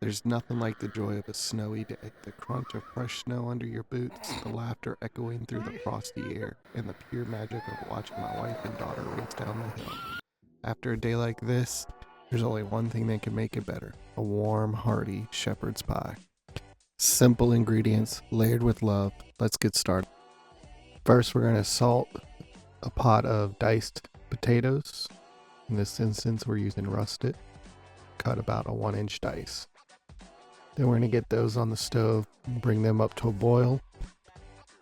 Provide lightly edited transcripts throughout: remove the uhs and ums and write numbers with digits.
There's nothing like the joy of a snowy day, the crunch of fresh snow under your boots, the laughter echoing through the frosty air, and the pure magic of watching my wife and daughter race down the hill. After a day like this, there's only one thing that can make it better: a warm, hearty shepherd's pie. Simple ingredients, layered with love. Let's get started. First, we're going to salt a pot of diced potatoes. In this instance, we're using russet, cut about a 1-inch dice. Then we're going to get those on the stove and bring them up to a boil.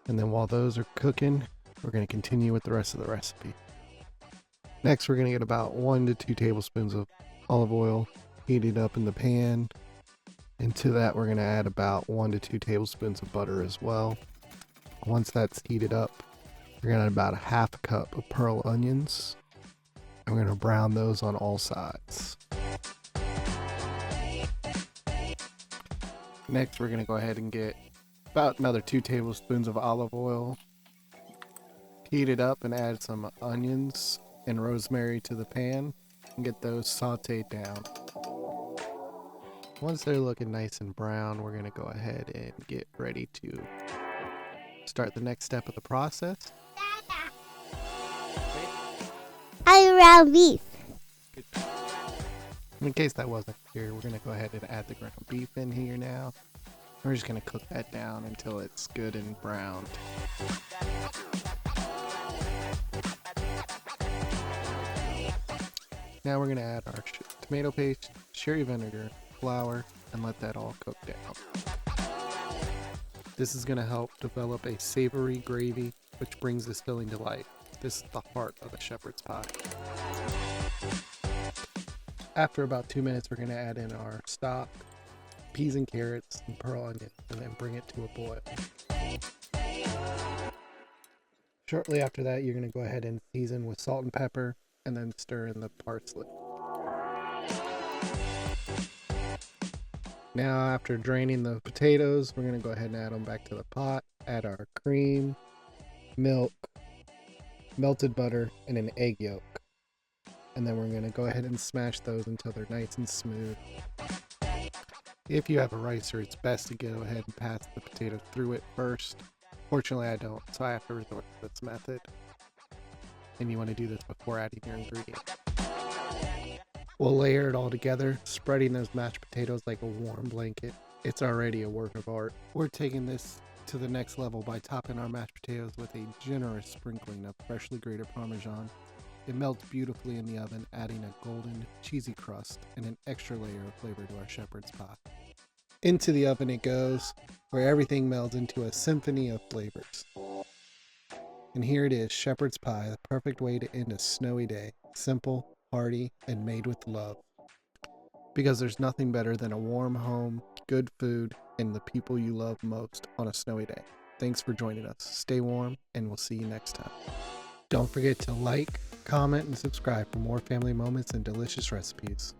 And then while those are cooking, we're going to continue with the rest of the recipe. Next, we're going to get about 1 to 2 tablespoons of olive oil heated up in the pan. And to that, we're going to add about 1 to 2 tablespoons of butter as well. Once that's heated up, we're going to add about a half a cup of pearl onions. And we're going to brown those on all sides. Next, we're going to go ahead and get about another 2 tablespoons of olive oil. Heat it up and add some onions and rosemary to the pan and get those sauteed down. Once they're looking nice and brown, we're going to go ahead and get ready to start the next step of the process. I ground beef. In case that wasn't clear, we're going to go ahead and add the ground beef in here now. We're just going to cook that down until it's good and browned. Now we're going to add our tomato paste, sherry vinegar, flour, and let that all cook down. This is going to help develop a savory gravy, which brings this filling to life. This is the heart of the shepherd's pie. After about 2 minutes, we're going to add in our stock, peas and carrots, and pearl onion, and then bring it to a boil. Shortly after that, you're going to go ahead and season with salt and pepper, and then stir in the parsley. Now, after draining the potatoes, we're going to go ahead and add them back to the pot. Add our cream, milk, melted butter, and an egg yolk. And then we're going to go ahead and smash those until they're nice and smooth. If you have a ricer, it's best to go ahead and pass the potato through it first. Fortunately, I don't, so I have to resort to this method. And you want to do this before adding your ingredients. We'll layer it all together, spreading those mashed potatoes like a warm blanket. It's already a work of art. We're taking this to the next level by topping our mashed potatoes with a generous sprinkling of freshly grated Parmesan. It melts beautifully in the oven, adding a golden, cheesy crust and an extra layer of flavor to our shepherd's pie. Into the oven it goes, where everything melds into a symphony of flavors. And here it is, shepherd's pie, the perfect way to end a snowy day. Simple, hearty, and made with love. Because there's nothing better than a warm home, good food, and the people you love most on a snowy day. Thanks for joining us. Stay warm, and we'll see you next time. Don't forget to like, comment, and subscribe for more family moments and delicious recipes.